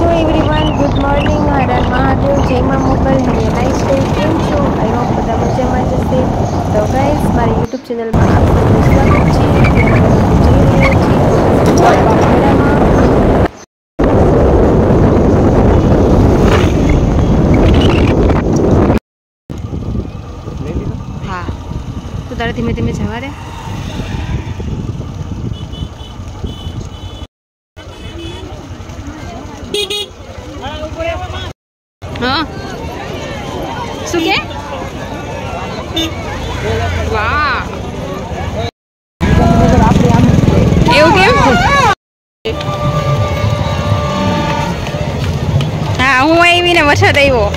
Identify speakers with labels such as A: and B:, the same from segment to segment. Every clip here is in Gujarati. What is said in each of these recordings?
A: સો એવરીવન, ગુડ મોર્નિંગ. હર હર મહાદેવ, જય મા Mogal. Have a nice day. કેમ છો? આઈ હોપ બધા મજામાં જ હશે. તો ગાઈઝ, મારી યુટ્યુબ ચેનલમાં આપ સૌનું સ્વાગત છે. અત્યારે અમે લોકો જઈ રહ્યા છીએ મેળામાં. હા, તો તારે ધીમે ધીમે જવા દે. હા, શું કે? વાહ, એવું કેમ? હા, હું આવી ને વરસાદ આવ્યો.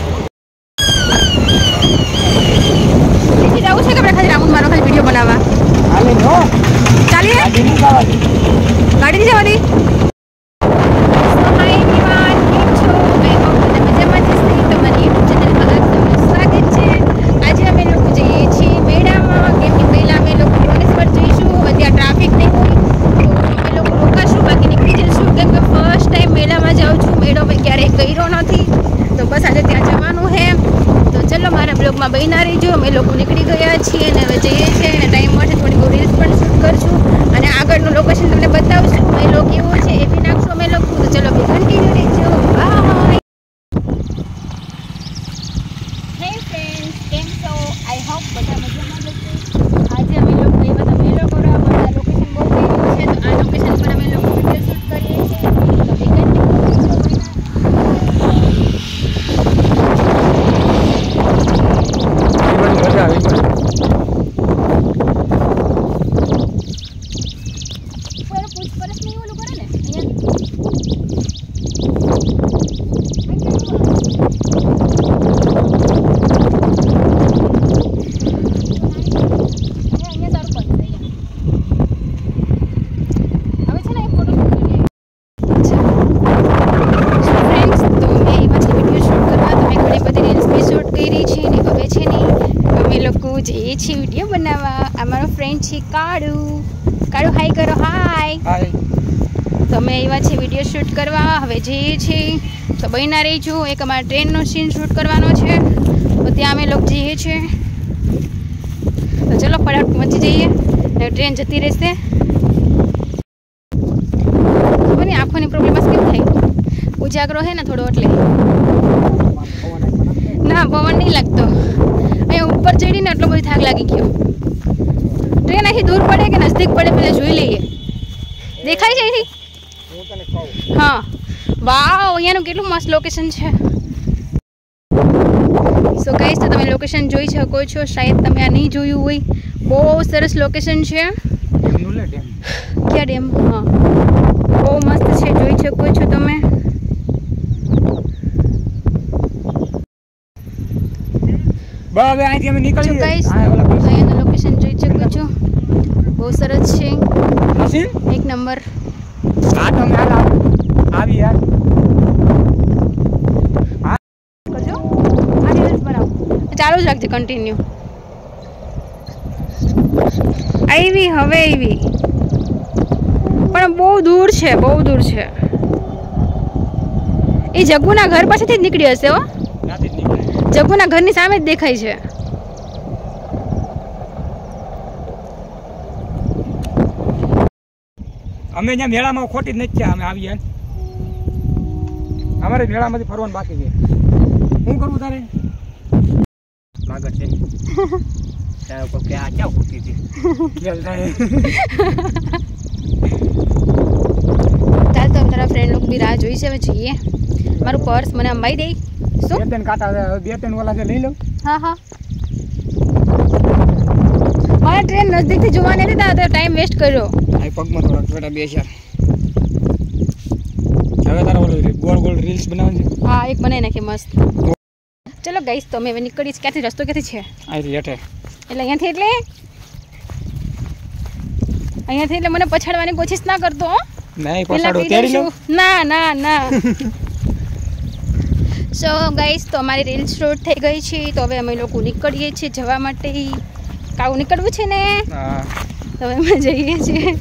A: જવું છે કે આપણે ખાલી રાઉન્ડ મારો ખાલી વિડીયો બનાવવા? ચાલીએ? ગાડી જવાની? બ્લોગમાં બહીના રહીજો. અમે લોકો નીકળી ગયા છીએ અને હવે જઈએ છીએ અને ટાઈમ મળશે થોડી બહુ રીલ્સ પણ શૂટ કરશું અને આગળનું લોકેશન તમને બતાવશું. અમે લોકો કેવો છે એ બી નાખશું અમે લોકો. તો ચલો બી કન્ટિન્યુ રહેજો. બાય. હે ફ્રેન્ડ્સ, કેમ છો? આઈ હોપ બધા મજામાં જશે. આજે અમે લોકો એવા તમે લોકો અમારા લોકેશન બહુ ગયું છે તો આ લોકેશન પર અમે લોકો વિડીયો શૂટ કરીએ છીએ. તો બી કન્ટિન્યુ જઈએ છીએ વિડીયો બનાવવા. અમારો ફ્રેન્ડ છે કાળુ. કાળુ હાય કરો. હાય. તો અમે એવા છે વિડીયો શૂટ કરવા. હવે જઈએ છીએ તો બહીના રહીજો. એક અમારા ટ્રેનનો સીન શૂટ કરવાનો છે તો ત્યાં અમે લોકો જઈએ છીએ. તો ચલો ફટાફટ પહોંચી જઈએ. ટ્રેન જતી રહેશે. ખબર નહીં આંખોની પ્રોબ્લેમ કેમ થાય. ઉજાગરો છે ને થોડો એટલે. ના, પવન નહીં લાગતો. અહીંયા ઉપર ચડીને એટલો બધો થાક લાગી ગયો. ટ્રેન અહીંથી દૂર પડે કે નજદીક પડે પેલા જોઈ લઈએ. દેખાય છે અહીંથી? હા. વાવ, અહીંયાનું કેટલું મસ્ત લોકેશન છે. સો ગાઈસ, તો તમે લોકેશન જોઈ શકો છો. શાયદ તમે આ નહીં જોયું હોય. બહુ સરસ લોકેશન છે. ક્યાં ડેમ? હા, બહુ મસ્ત છે. જોઈ શકો છો તમે. અહીંયાનું લોકેશન જોઈ શકો છો. બહુ સરસ છે. એક નંબર. ચાલુ જ રાખજે કન્ટિન્યુ. આવી હવે આવી પણ બહુ દૂર છે, બહુ દૂર છે. એ જગ્ગુના ઘર પાસેથી જ નીકળી હશે. હો, જગ્ગુના ઘરની સામે જ દેખાય છે.
B: અમે ત્યાં મેળામાં ખોટી જ નથી. અમે આવીએ અમારે મેળામાંથી ફરવાનું બાકી છે. શું કરવું તારે? માગર છે તારા ઉપર કે આ ક્યાં ખોટી હતી.
A: ચાલ તો તારા ફ્રેન્ડ લોકો બી રાહ જોઈ છે. હવે જઈએ. મારું પર્સ મને અંબાઈ દે. શું?
B: બે ત્રણ કાંટા, બે ત્રણ ઓલા છે લઈ લઉં.
A: હા હા, મારા ટ્રેન નજદીકથી જોવા નથી તો ટાઈમ વેસ્ટ કર્યો.
B: આ પગમાં થોડા છોટા બેસ્યા. હવે તારા ઓલું ગોળ ગોળ રીલ્સ બનાવવાની છે.
A: હા, એક બનાવી નાખી મસ્ત. ચલો ગાઈસ, તો અમે હવે નીકળીએ. ક્યાંથી રસ્તો ક્યાંથી છે?
B: અહીંથી હેઠે.
A: એટલે અહીંયાથી એટલે મને પછાડવાની કોશિશ ના કરતો.
B: નહીં પછાડો, તેડી લઉં.
A: ના ના ના. સો ગાઈસ, તો અમારી રીલ શૂટ થઈ ગઈ છે. તો હવે અમે લોકો નીકળીએ છીએ જવા માટે. કાવું નીકળવું છે ને?
B: હા.
A: તો હવે અમે જઈએ છીએ.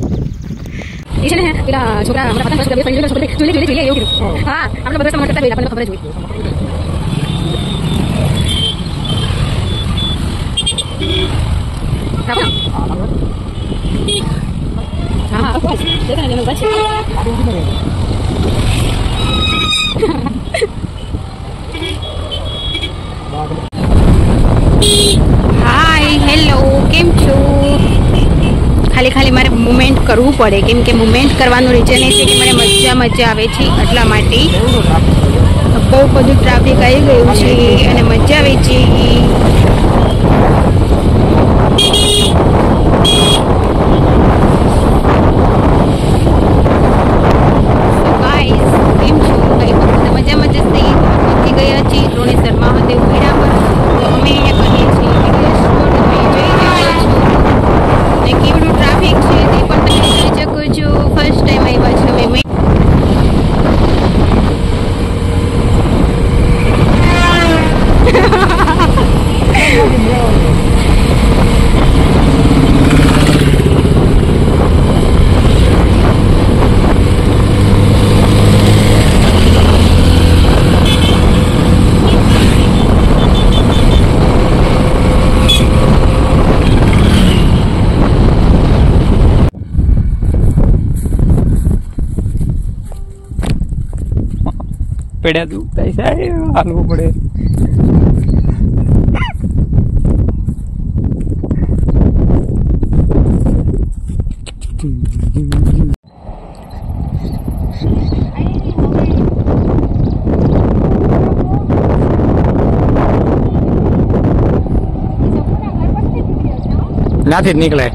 A: એ છે ને પેલા છોકરા હમણાં પતંગ કશું જોઈએ જોઈએ એવું કીધું. હા આપણે બધા સમજ કરતા હોય આપણને ખબર જ હોય. હા બસ દેખાય ને બસ. હાય હેલો કેમ છો? ખાલી મારે મુવમેન્ટ કરવું પડે કેમ કે મુવમેન્ટ કરવાનું રીઝન એ છે કે મને મજા આવે છે એટલા માટે. બહુ બધું ટ્રાફિક આવી ગયું છે અને મજા આવે છે.
B: પડ્યા તું પૈસા હાલવું પડે. નાથી જ નીકળે.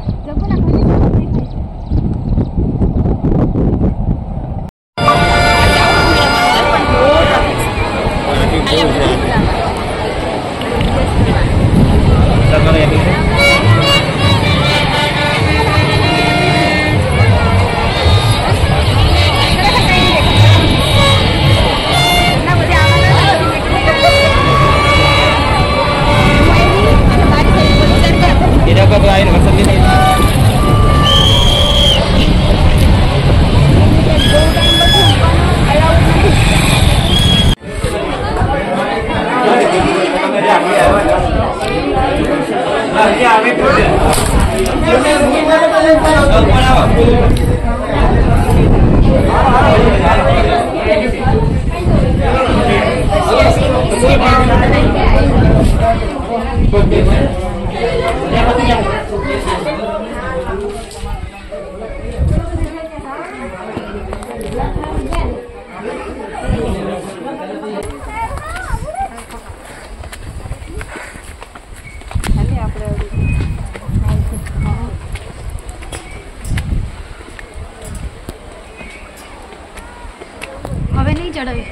B: હવે નહીં ચડાવે.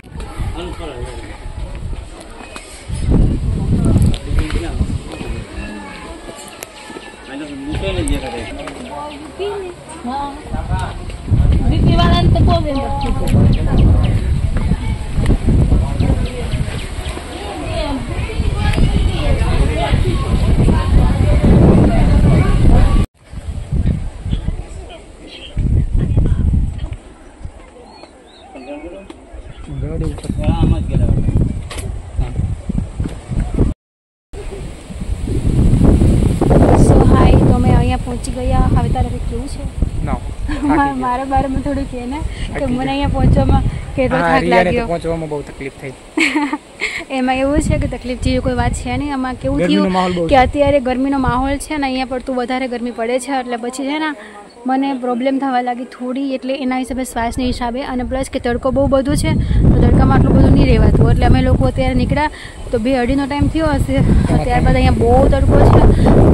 C: બીપી વાળાને તો બહુ
A: પહોંચી ગયા. હવે તારે કેવું છે? મારા બારમાં થોડું કે ને કે મને અહીંયા પહોંચવામાં કેટલો થાક લાગ્યો.
B: પહોંચવામાં બહુ તકલીફ થઈ.
A: એમાં એવું છે કે તકલીફ જેવી કોઈ વાત છે નહીં. આમાં કેવું થયું કે અત્યારે ગરમીનો માહોલ છે ને અહીંયા પડતું વધારે ગરમી પડે છે એટલે પછી છે ને મને પ્રોબ્લેમ થવા લાગી થોડી. એટલે એના હિસાબે શ્વાસના હિસાબે અને પ્લસ કે તડકો બહુ બધું છે તો તડકામાં આટલું બધું નહીં રહેવાતું. એટલે અમે લોકો અત્યારે નીકળ્યા તો 2-2:30નો ટાઈમ થયો હશે. ત્યારબાદ અહીંયા બહુ તડકો છે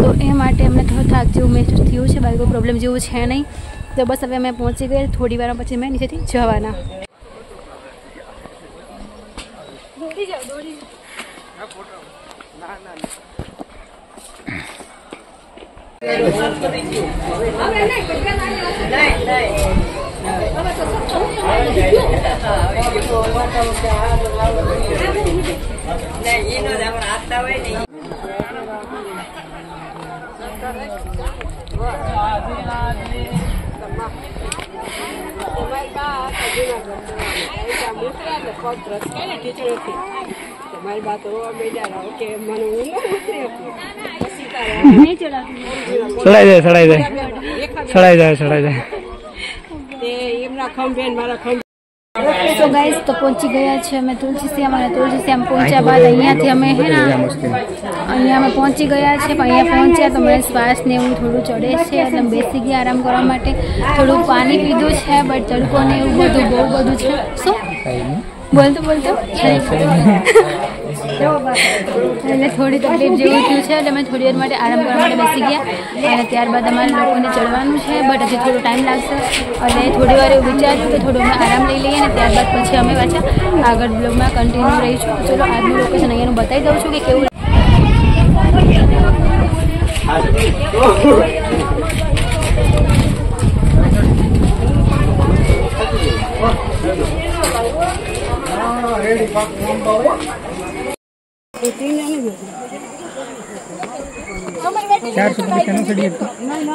A: તો એ માટે અમને થોડું થાક જેવું મહેસૂસ થયું છે. બાકી કોઈ પ્રોબ્લેમ જેવું છે નહીં. તો બસ હવે અમે પહોંચી ગયા. થોડી વાર પછી અમે નીચેથી જવાના. દોડી જાઓ દોડી
C: તમારી બાત બેજા રહો કે મને
B: સડાઈ જાય
C: એમના ખંભેન મારા ખંભ
A: તો ગાઈસ તો પહોંચી ગયા છે અમે તુલસીશ્યામ અને તુલસીશ્યામ પહોંચ્યા બાદ અહીંયાથી અમે હે ને અહીંયા અમે પહોંચી ગયા છે પણ અહીંયા પહોંચ્યા તો મને શ્વાસ ને એવું થોડું ચડે છે એટલે બેસી ગયા આરામ કરવા માટે થોડું પાણી પીધું છે બટ તડકો ને એવું બધું બહુ બધું છે શું બોલતો એટલે થોડી તકલીફ જેવું થયું છે એટલે અમે થોડી વાર માટે આરામ કરવા માટે બેસી ગયા અને ત્યારબાદ અમારે લોકોને ચડવાનું છે બટ હજી થોડો ટાઈમ લાગશે અને થોડી વાર એવું વિચાર્યું કે થોડું અમે આરામ લઈ લઈએ અને ત્યારબાદ પછી અમે પાછા આગળ બ્લોગમાં કન્ટિન્યુ રહીશું તો ચલો આજનું લોકેશન અહીંયાનું બતાવી દઉં છું કે કેવું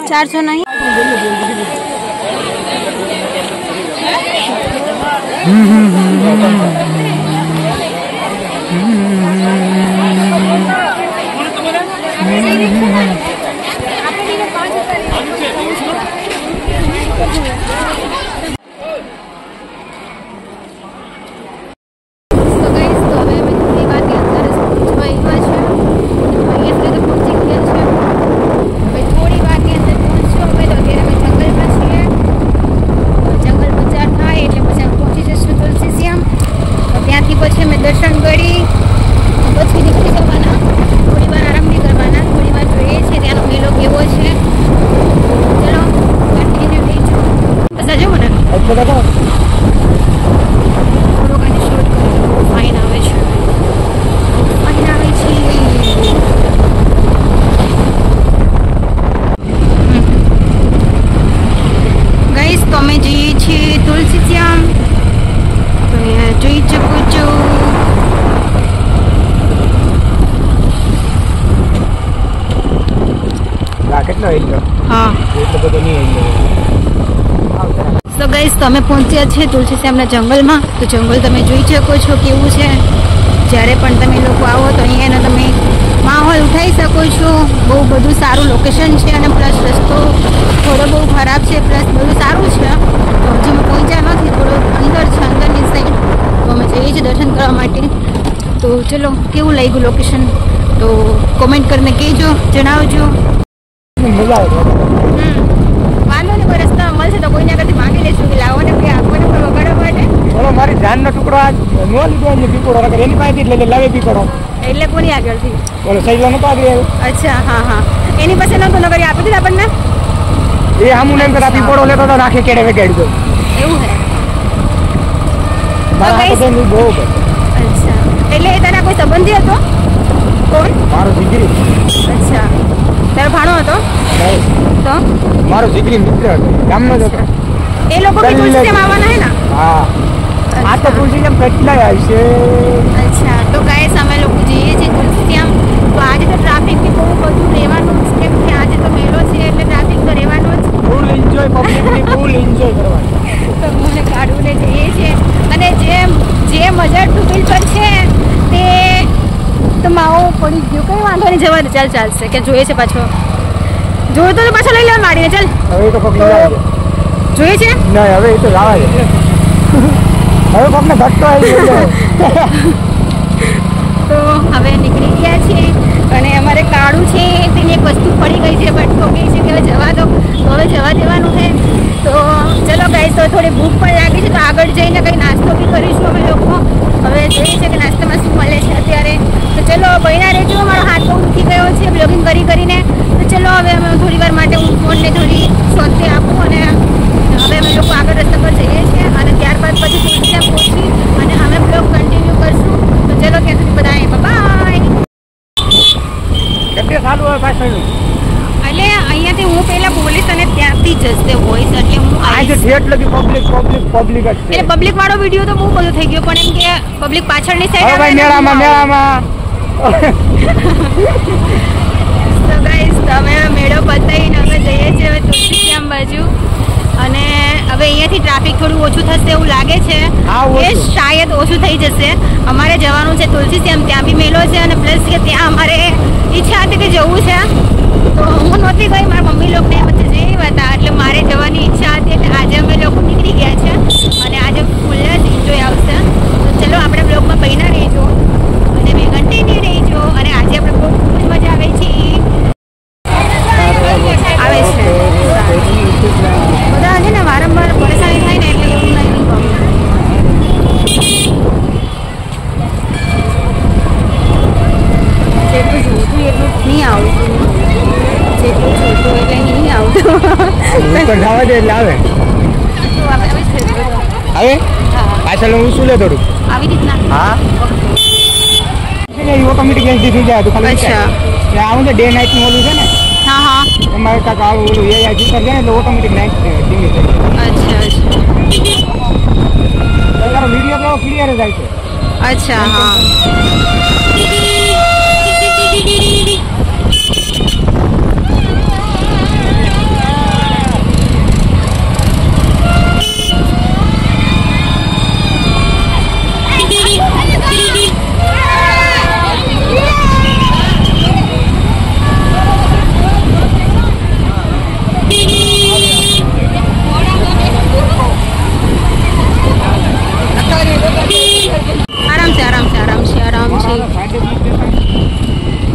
A: ₹400 नहीं दर्शन करी પછી નીકળી જવાના થોડી વાર આરામ નહીં કરવાના થોડી વાર જોઈએ છે ત્યાંનો મેળો કેવો છે ચલો કન્ટિન્યુ રહીશું બસ જવો ને થોડો કંઈ શૂટ કરી ફાઇન આવે છે ગાઈસ તો અમે જઈએ છીએ તુલસીશ્યામ તો અહીંયા જોઈ શકો છો તો ગાઈસ તમે પહોંચ્યા છે તુલસીશ્યામના જંગલમાં તો જંગલ તમે જોઈ શકો છો કેવું છે જ્યારે પણ તમે લોકો આવો તો અહીંયાનો તમે માહોલ ઉઠાવી શકો છો બહુ બધું સારું લોકેશન છે અને પ્લસ રસ્તો થોડો બહુ ખરાબ છે પ્લસ બધું સારું છે તો હજુ અમે પહોંચ્યા નથી થોડો અંદર છે અંદરની સાઈડ તો અમે જઈએ છીએ દર્શન કરવા માટે તો ચલો કેવું લાગ્યું લોકેશન તો કોમેન્ટ કરીને કહેજો જણાવજો વાંધો નહીં કોઈ રસ્તા મળશે તો કોઈને આગળથી માંગી લઈશું કે લાવો ને કે આપણને કોઈ વગાડવા માટે
B: બોલો મારી જાનનો ટુકડો આ નો લીધો એટલે પીપળો રાખે એની પાસેથી લઈને લાવે પીપળો
A: એટલે કોની આગળથી
B: બોલો સહેલો નતો આગળ
A: અચ્છા હા હા એની પાસે નતો નગરી આપી દીધા આપણને
B: એ આમું એમ કરા પીપળો લેતો તો નાખે કેડે વેગાડી દો
A: એવું હે
B: મારા હાથે બહુ
A: અચ્છા એટલે એ તારા કોઈ સંબંધી હતો કોણ
B: મારો જીગરી
A: અચ્છા તારો ભાણો હતો તો
B: મારો જીગરી મિત્ર હતો ગામનો જ હતો
A: એ લોકો બી તુલસીશ્યામ આવવાના હે ને
B: હા આ તો તુલસીશ્યામ કેટલાય આવશે
A: અચ્છા તો ગાઈસ અમે લોકો જઈએ છીએ તુલસીશ્યામ તો આજે તો ટ્રાફિક બી બહુ બધું રહેવાનું છે કેમ કે આજે તો મેળો છે એટલે ટ્રાફિક તો રહેવાનું જ
B: ફૂલ એન્જોય પબ્લિકની ફૂલ એન્જોય કરવાની
A: તો મને કાઢુને જઈએ છીએ અને જે મજરનું બિલ પર છે તે તો માવો પડી ગયો કંઈ વાંધો નહીં જવા દે ચાલ ચાલશે કે જોઈએ છે પાછો જોયું તો પાછો લઈ લેવા માડીને ચાલ
B: હવે તો કોક લઈ આવે
A: જોઈએ છે
B: નહીં હવે એ તો લાવા દે હવે કોકને ધક્કો આવી ગયો
A: તો હવે નીકળી ગયા છીએ અને અમારે કાળું છે તેની એક વસ્તુ પડી ગઈ છે બટ તો કહે છે કે હવે જવા દો તો હવે જવા દેવાનું છે તો ચલો ગાઈસ તો થોડી ભૂખ પણ લાગી છે તો આગળ જઈને કંઈ નાસ્તો બી કરીશું અમે લોકો હવે જોઈએ છે કે નાસ્તામાં શું મળે છે અત્યારે તો ચલો બહેના રહેજો મારો હાથ બહુ દુખી ગયો છે બ્લોગિંગ કરીને તો ચલો હવે અમે થોડી વાર માટે હું ફોનને થોડી શોધતે આપું અને હવે અમે લોકો આગળ રસ્તા પર જઈએ છીએ અને ત્યારબાદ પછી તુલસીશ્યામ પહોંચી અને અમે બ્લોગ કન્ટિન્યુ કરશું તો ચલો ત્યાં સુધી બધાએ બાય
B: કેટલે ચાલુ હોય પાછળ
A: એટલે અહીંયાથી હું પહેલા પોલીસ અને ત્યાંથી જશે વોઇસ એટલે હું
B: આજે ઠેઠ લગી પબ્લિક જ
A: એટલે પબ્લિક વાળો વિડીયો તો બહુ બધો થઈ ગયો પણ એમ કે પબ્લિક પાછળની સાઈડ
B: ભાઈ મેળામાં
A: તો ગાઈસ તમે મેળો પતાવીને અમે જઈએ છીએ હવે તુલસીશ્યામ બાજુ અને હવે અહીંયાથી ટ્રાફિક થોડું ઓછું થશે એવું લાગે છે કે શાયદ ઓછું થઈ જશે. અમારે જવાનું છે તુલસી શ્યામ, ત્યાં બી મેલો છે અને પ્લસ કે ત્યાં અમારે ઈચ્છા હતી કે જવું છે તો હું નહોતી ગઈ, મારા મમ્મી લોકોને વચ્ચે જઈ હતા એટલે મારે જવાની ઈચ્છા હતી એટલે આજે અમે લોકો નીકળી ગયા છે અને આજે ફૂલ જ એન્જોય આવશે. તો ચલો આપણે બ્લોગમાં બન્યા રહીજો અને મેં કન્ટિન્યુ રહીજો અને આજે આપણે બહુ ખૂબ જ મજા આવે છે બધા છે ને વારંવાર પરેશાની થાય ને એટલે એવું નહીં ગમે. જેટલું જોઈતું એટલું નહીં આવતું, જેટલું જોઈતું એટલે નહીં આવતું.
B: આવે પાછળ હું શું લે થોડું
A: આવી રીતના.
B: હા ઓટોમેટિક એન્ટ્રી થઈ જાય તો ખાલી
A: અચ્છા
B: આવું છે ડે નાઇટ નું ઓલું છે ને.
A: હા હા
B: તમારે કાંક આવું ઓલું એઆઈ ફીચર છે ને એટલે ઓટોમેટિક નાઇટ ધીમી થઈ
A: અચ્છા
B: જાય. વિડીયો તો ક્લિયર જ આવે છે.
A: અચ્છા હા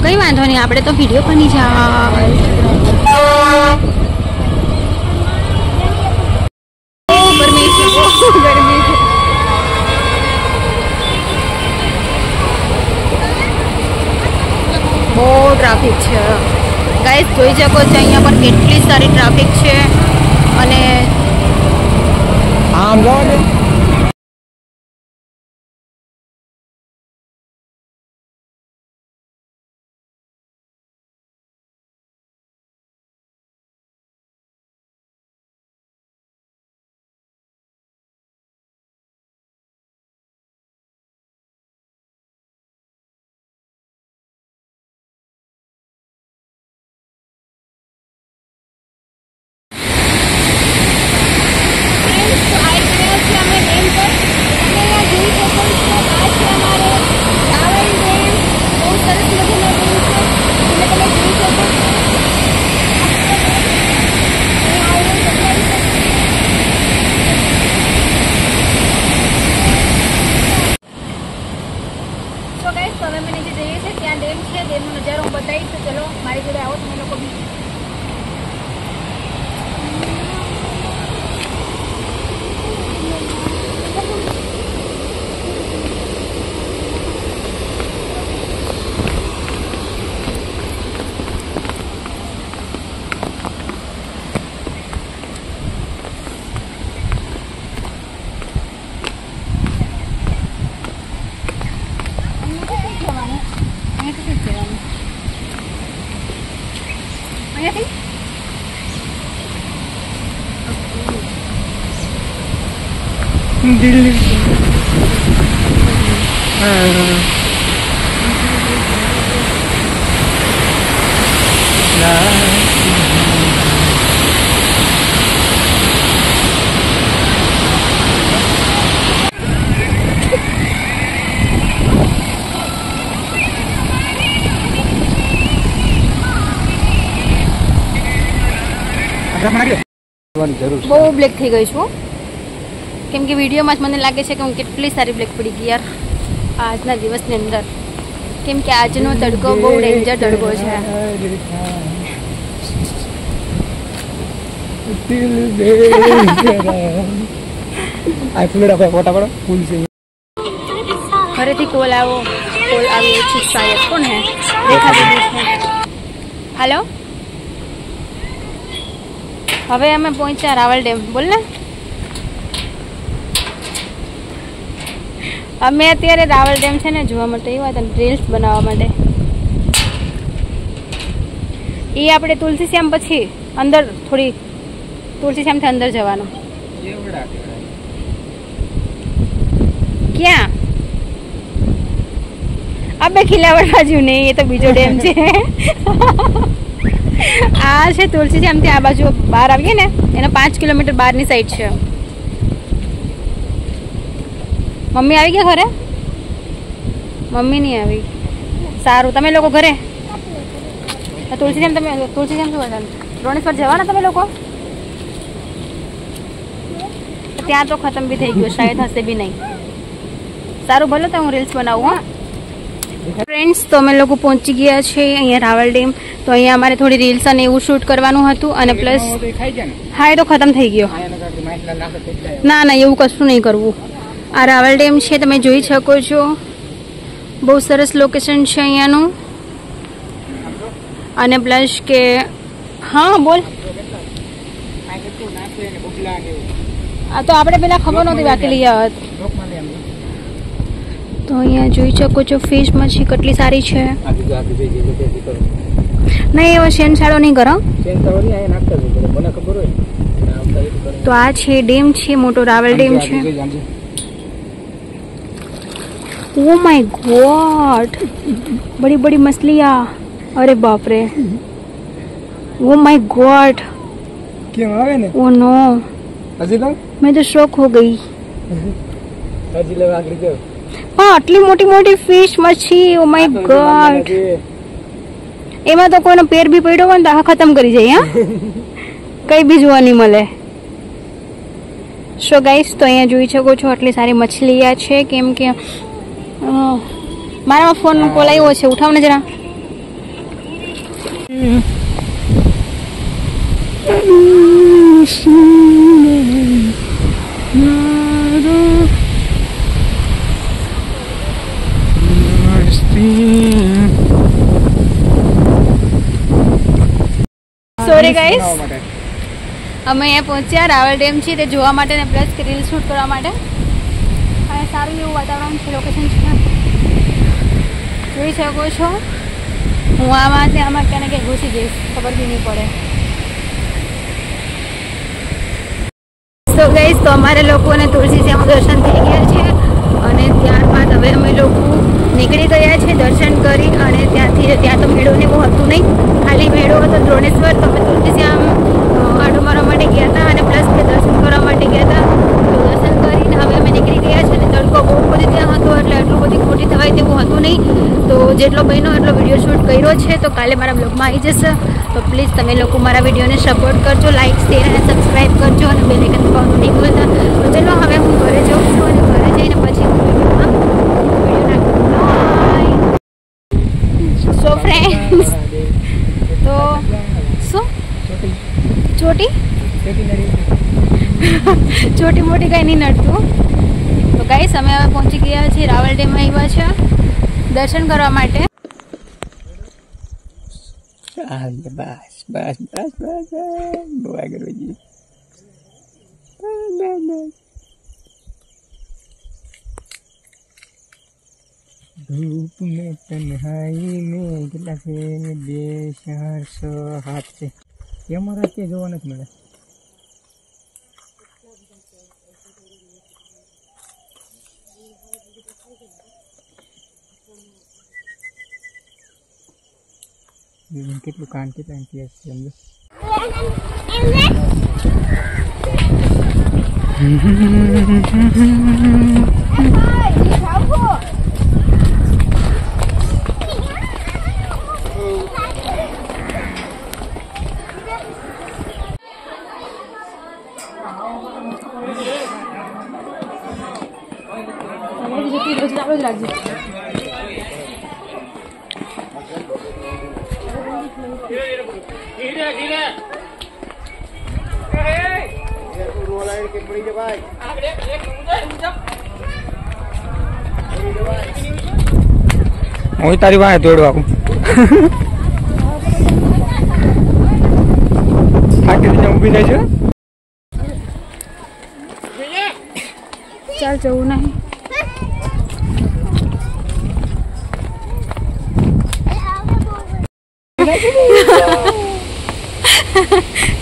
A: કઈ વાંધો નહીં, આપણે તો વિડીયો બની જાય. બહુ ટ્રાફિક છે ગાઈસ, જોઈ શકો છો અહીંયા પર કેટલી સારી ટ્રાફિક છે અને
B: આમ જો ને દિલ્હી
A: બહુ બ્લેક થઈ ગઈ છું કેમ કે વિડીયોમાં જ મને લાગે છે કે હું કેટલી સારી બ્લેક પડી ગઈ યાર આજના દિવસની અંદર, કેમ કે આજનો તડકો બહુ ડેન્જર તડકો છે. ઘરેથી કોલ આવ્યો છે શાયદ, કોણ હે? રેખા દીદી છે. હેલો, હવે અમે પહોંચ્યા રાવલ ડેમ. બોલ ને, અમે અત્યારે રાવલ ડેમ છે ને જોવા માટે આવ્યા હતા, રીલ્સ બનાવવા માટે. એ આપણે તુલસી શ્યામ પછી અંદર થોડી તુલસી શ્યામથી અંદર જવાનું. ક્યાં? અબે ખીલાવડ બાજુ નહીં, એ તો બીજો ડેમ છે. આ છે તુલસી શ્યામથી આ બાજુ બહાર આવીએ ને એનો 5 કિલોમીટર બહારની સાઈડ છે. મમ્મી આવી ગયા ઘરે? મમ્મી નહીં આવી. સારું, તમે લોકો ઘરે? તુલસીધામ તમે તુલસીધામ શું કરતા? રોણેશ્વર જવાના તમે લોકો? ત્યાં તો ખતમ બી થઈ ગયો, શાયદ હશે બી નહીં. સારું, ભલે તો હું રીલ્સ બનાવું. હા ફ્રેન્ડ્સ, તો અમે લોકો પહોંચી ગયા છે અહીંયા રાવલ ડેમ. તો અહીંયા અમારે થોડી રીલ્સ અને એવું શૂટ કરવાનું હતું અને પ્લસ હા એ તો ખતમ થઈ ગયો. ના ના એવું કશું નહીં કરવું. આ રાવલ ડેમ છે, તમે જોઈ શકો છો. બહુ સરસ લોકેશન છે અહીંયાનું. અને પ્લસ કે હા બોલ. આ તો આપણે પેલા ખબર નહોતી બાકી લઈ આવત. તો અહીંયા જોઈ શકો છો ફિશ મચ્છી કેટલી સારી છે. નહીં એવો શેનશાળો નહીં કરો. તો આ છે ડેમ છે, મોટો રાવલ ડેમ છે. ओ माय गॉड, बड़ी बड़ी मछलियाँ. अरे बाप रे, ओ माय गॉड.
B: क्या आवे ने?
A: ओ नो,
B: हजी तो
A: मैं तो शॉक हो गई.
B: हजी लगा के गयो.
A: हाँ आटली मोटी मोटी फिश मच्छी. Oh my God. એમાં તો કોઈનો પેર બી પડ્યો હોય ને તો ખતમ કરી જાય. હા કઈ બી જોવા નહીં મળે. સો ગાઈસ, તો અહીંયા જોઈ શકો છો આટલી સારી મછલીયા છે. કેમ કે મારામાં ફોન કોલ આવ્યો છે, ઉઠાવ ને જરા. સોરી ગાઈસ, અમે અહીંયા પહોંચ્યા રાવલ ડેમ છે તે જોવા માટે ને પ્લસ રીલ શૂટ કરવા માટે. અને સારું એવું વાતાવરણ છે, લોકેશન છે. જોઈ શકો છો. હું આમાં ક્યાં ને ક્યાં ઘૂસી જઈશ, ખબર બી નહીં પડે. તો ગાઈસ, તો અમારે લોકોને તુલસીશ્યામ દર્શન થઈ ગયા છે. અને ત્યારબાદ હવે અમે લોકો નીકળી ગયા છે દર્શન કરી. અને ત્યાં તો મેળો ને બહુ હતું નહીં, ખાલી મેળો હતો દ્રોણેશ્વર. તો અમે તુલસીશ્યામ આટો મારવા માટે ગયા હતા અને પ્લસ દર્શન કરવા માટે ગયા હતા. તો દર્શન કરીને હવે અમે નીકળી ગયા છે. અને તડકો બહુ બધી ત્યાં હતો એટલે આટલું બધી ખોટી થવાય તેવું હતું નહીં. તો જેટલો બન્યો એટલો વિડીયો શૂટ કર્યો છે. તો કાલે મારા બ્લોગમાં આવી જશે. તો પ્લીઝ તમે લોકો મારા વિડીયોને સપોર્ટ કરજો, લાઇક શેર અને સબસ્ક્રાઈબ કરજો અને બેલ આઇકન દબાવવાનું નહીં ભૂલતા. તો ચલો હવે હું ઘરે જાઉં છું અને ઘરે જઈને પછી સો ફ્રેન્ડ્સ, તો શું ચોટી ચોટી મોટી કઈ નહીં નડતું. તો ગાઈસ, અમે હવે પહોંચી ગયા છીએ રાવલ ડેમ આવ્યા છે દર્શન કરવા માટે.
B: બસ બસ બસ બસ બહુ આગળ વધી. धूप में तन्हाई में કેટલા છે? 2 4 6 7 છે. કેમેરા કે જોવા નથી મળે. કેટલું કાન કેટલા ઇન્ચિસ છે સમજો. હું તારી વાહે દોડવા થાકી જઈને ઊભી થાય છે.
A: ચાલ જવું નહીં.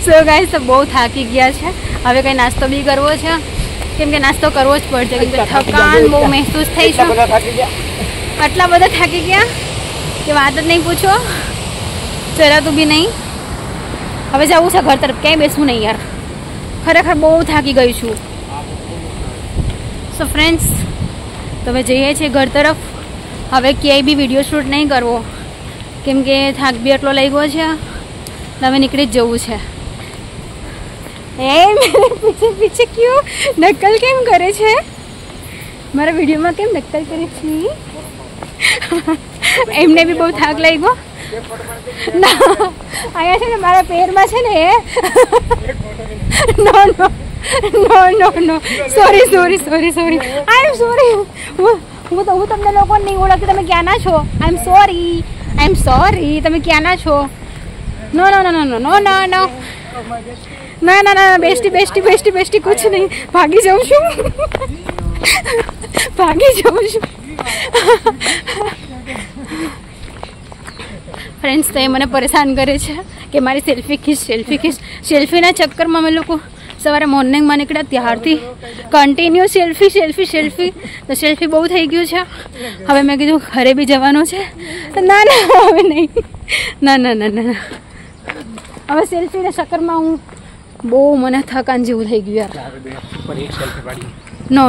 A: સો ગાઈસ, તો બહુ થાકી ગયા છે. હવે કંઈ નાસ્તો બી કરવો છે, કેમ કે નાસ્તો કરવો જ પડશે. કેમ કે થકાન બહુ મહેસૂસ થઈ છે. આટલા બધા થાકી ગયા કે વાત જ નહીં પૂછો, ચરાતું બી નહીં. હવે જવું છે ઘર તરફ, ક્યાંય બેસવું નહીં યાર. ખરેખર બહુ થાકી ગઈ છું. સો ફ્રેન્ડ્સ, તો હવે જઈએ છીએ ઘર તરફ. હવે ક્યાંય બી વિડીયો શૂટ નહીં કરવો કેમ કે થાક બી એટલો લાગ્યો છે. હવે નીકળી જ જવું છે. એ પીછે પીછે ક્યું નકલ કેમ કરે છે? મારા વિડીયોમાં કેમ નકલ કરે છે? એમને બી બહુ થાક લાગ્યો. ના અહીંયા છે ને મારા પેરમાં છે ને no no no no no sorry sorry sorry sorry I am sorry. હું તમને લોકો નહીં ઓળખતી. તમે ક્યાંના છો? I am sorry. તમે ક્યાંના છો? નો no no no no no no નો ના ના ના બેસ્ટી બેસ્ટી બેસ્ટી બેસ્ટી કુછ નહીં. ભાગી જાઉં છું. ફ્રેન્ડ્સ તો એ મને પરેશાન કરે છે કે મારી સેલ્ફીના ચક્કરમાં અમે લોકો સવારે મોર્નિંગમાં નીકળ્યા ત્યારથી કન્ટિન્યુ સેલ્ફી. તો સેલ્ફી બહુ થઈ ગયું છે. હવે મેં કીધું ઘરે બી જવાનું છે. ના હવે નહીં. ના હવે સેલ્ફીના ચક્કરમાં હું બહુ મને થકાન જેવું થઈ ગયું યાર. નો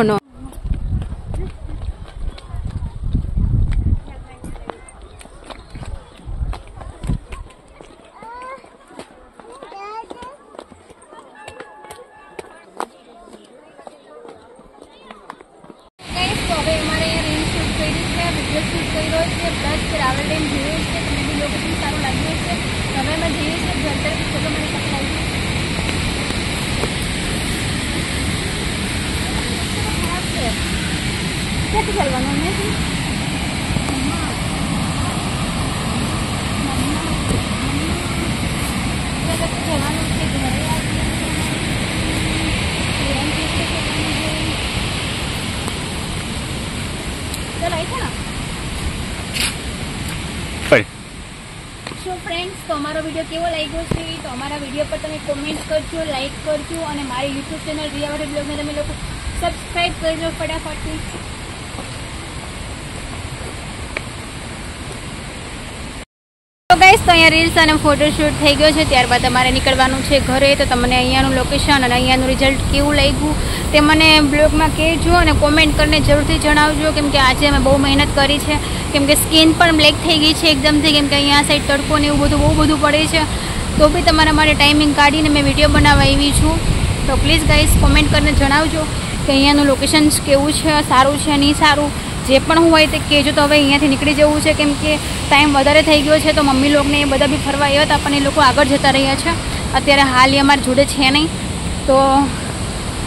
A: ટ્રાવેલ ટાઈમ જોયો છે. તમને બી લોકેશન સારું લાગ્યું છે. હવે અમે જઈએ છીએ ઘર તરફ. ચલો મને પકડાવી ક્યાંથી ચાલવાનું નથી. જવાનું છે ઘરે. ચલો આવી છે ને. સો ફ્રેન્ડ્સ, તો અમારો વિડીયો કેવો લાગ્યો છે તો અમારા વિડીયો પર તમે કોમેન્ટ કરજો, લાઈક કરજો અને મારી યુટ્યુબ ચેનલ રિયાવાડી બ્લોગને તમે લોકો સબસ્ક્રાઈબ કરજો ફટાફટથી. તો ગાઈસ, તો અહીંયા રીલ્સ અને ફોટોશૂટ થઈ ગયો છે. ત્યારબાદ અમારે નીકળવાનું છે ઘરે. તો તમને અહીંયાનું લોકેશન અને અહીંયાનું રિઝલ્ટ કેવું લાગ્યું તે મને બ્લોગમાં કહેજો અને કોમેન્ટ કરીને જરૂરથી જણાવજો. કેમ કે આજે અમે બહુ મહેનત કરી છે. કેમ કે સ્કિન પણ બ્લેક થઈ ગઈ છે એકદમથી. કેમ કે અહીંયા સાઈડ તડકો ને એવું બહુ બધું પડે છે. તો બી તમારા માટે ટાઈમિંગ કાઢીને મેં વિડીયો બનાવવા આવી છું. તો પ્લીઝ ગાઈસ કોમેન્ટ કરીને જણાવજો કે અહીંયાનું લોકેશન કેવું છે, સારું છે નહીં સારું. જે પણ હોય તે કહેજો. તો હવે અહીંયાથી નીકળી જવું છે કેમ કે ટાઈમ વધારે થઈ ગયો છે. તો મમ્મી લોકોને એ બધા બી ફરવા આવ્યા હતા પણ એ લોકો આગળ જતા રહ્યા છે. અત્યારે હાલ એ અમારી જોડે છે નહીં. તો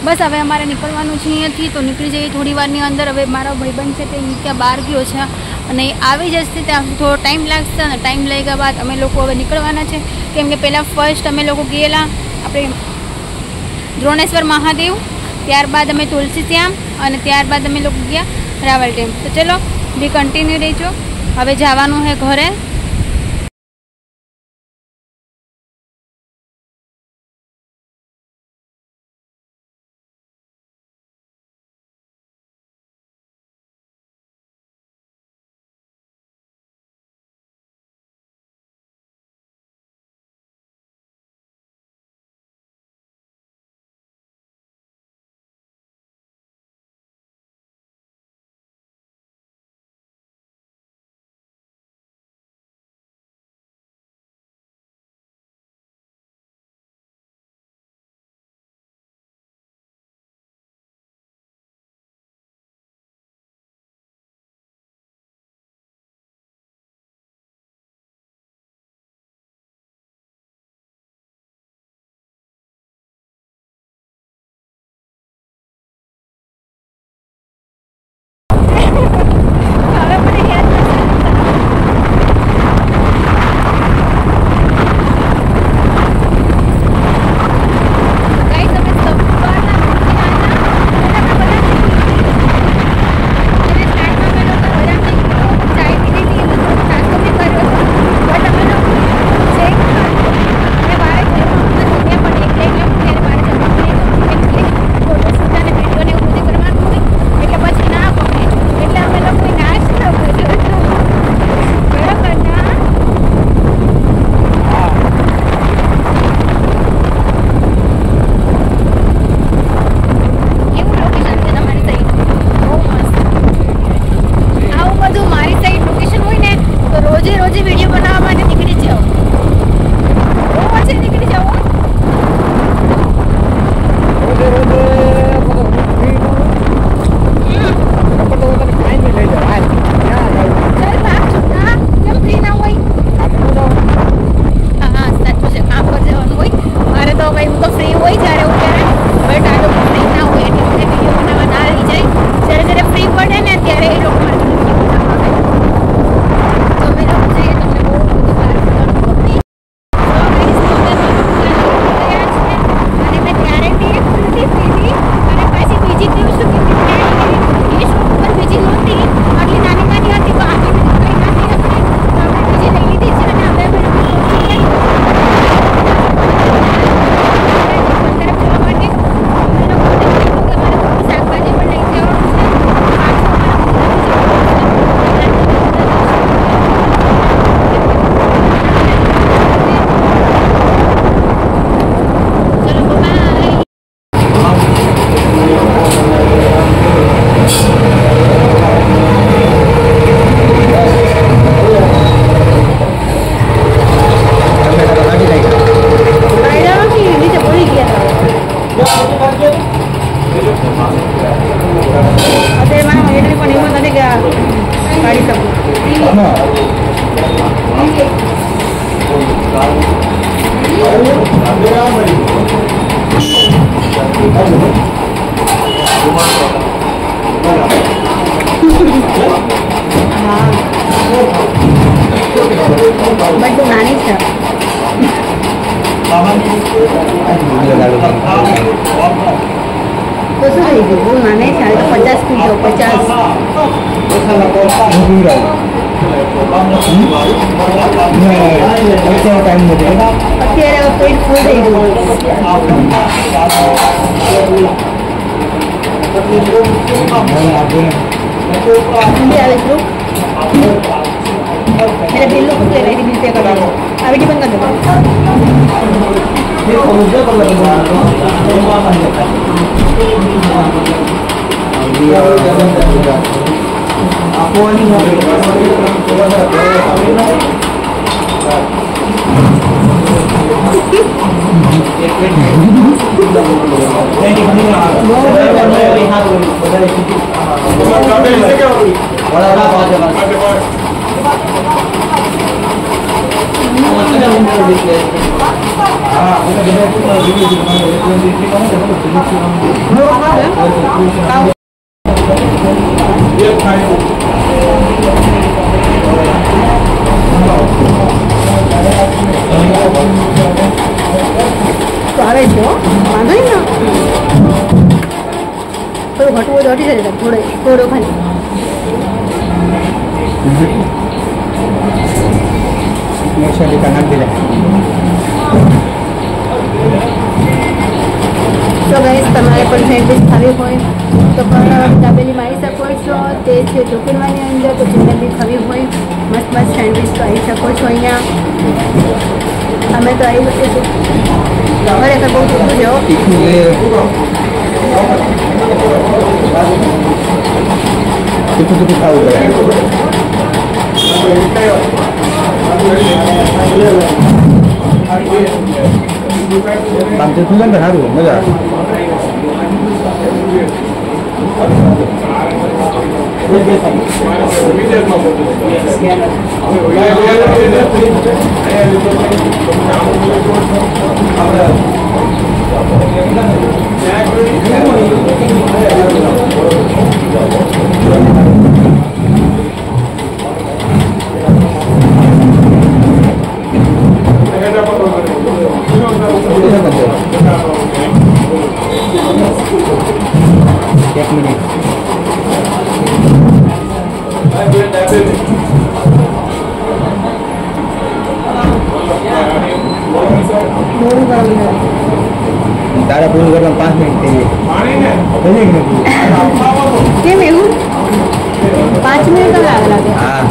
A: બસ હવે અમારે નીકળવાનું છે અહીંયાથી. તો નીકળી જઈએ થોડી વારની અંદર. હવે મારો ભાઈબંધ છે તે ત્યાં બહાર ગયો છે અને આવી જશે. ત્યાં થોડો ટાઈમ લાગશે અને ટાઈમ લાગ્યા બાદ અમે લોકો હવે નીકળવાના છે. કેમ કે પહેલાં ફર્સ્ટ અમે લોકો ગયેલા આપણે દ્રોણેશ્વર મહાદેવ, ત્યારબાદ અમે તુલસી શ્યામ અને ત્યારબાદ અમે લોકો ગયા રાવલ ડેમ. તો ચલો બી કન્ટિન્યુ રહેજો. હવે જવાનું છે ઘરે. તો શું થઈ ગયું? બહુ નાના છે, 50 કીધો 50. અત્યારે પેટ ફૂલ થઈ ગયું. આવે શું એટલે બિલ નું કહેવાય બિલ પે કરવાનું. આ વિડીયો બંધ કરી તો આવે છે વાંધો નહીં ને થોડું ઘટવું તો હટી જાય થોડો ખાલી તો ગાઈસ તમારે પણ સેન્ડવિચ ખાવી હોય તો પણ દાબેલીમાં આવી શકો છો. તે છે ચોકીડવાની અંદર. તો જેને બી ખાવી હોય મસ્ત મસ્ત સેન્ડવિચ તો આવી શકો છો અહીંયા. અમે તો આવી શકીએ ખરેખર બહુ તીખું છે.
B: સારું મજા તારા પૂરું કરવા 5 મિનિટ થઈ
A: કેમ એવું 5 મિનિટ તો લાગે?
B: હા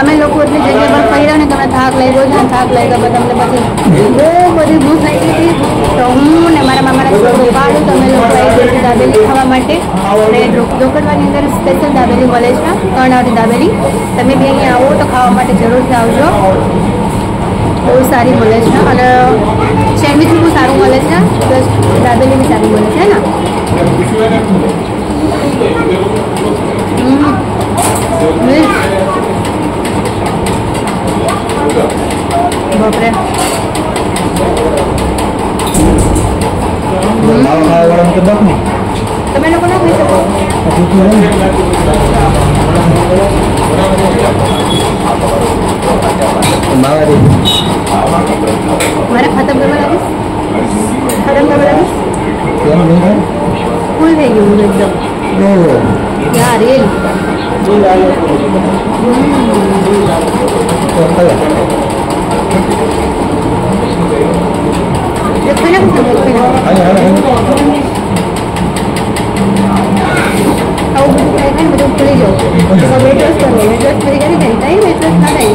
A: અમે લોકો એટલી જગ્યા પર ફર્યા ને તમે થાક લાગ્યો છે. થાક લાગ્યા પછી તમને પછી બહુ બધી ભૂખ લાગી હતી. તો હું ને મારા મામાના છોકરો પાડું તમે લોકો આવી જતી દાબેલી ખાવા માટે. અને રોકડવાની અંદર સ્પેશિયલ દાબેલી મળે છે, કર્ણાવતી દાબેલી. તમે બી અહીંયા આવો તો ખાવા માટે જરૂરથી આવજો. બહુ સારી મળે છે અને સેન્ડવિચ બી બહુ સારું મળે છે, પ્લસ દાબેલી બી સારી મળે છે ને. બાપરે તમે લોકો ના ખાઈ શકો? મારે ખતમ કરવા લાગીશ? ફૂલ થઈ ગયું એકદમ યાર. રેલ આવું બધું ખાઈ ખાઈને બધું ભૂલી જાઉં. વેટ લોસ કરવો, વેટ લોસ કરી કરી થાય થાય વેટ લોસ ના થાય.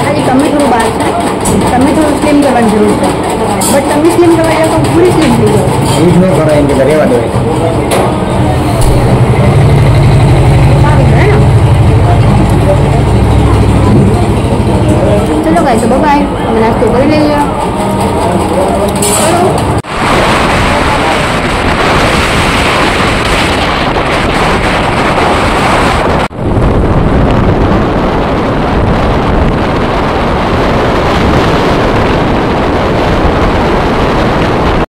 A: ખાલી તમે થોડું બહાર છે, તમે થોડું સ્લિમ કરવાની જરૂર છે. બટ તમે સ્લિમ કરવા જાઓ તો પૂરી સ્લિમ થઈ જાઓ. ચલો ગાઈસ, બાય. અમે નાસ્તો કરી લઈએ.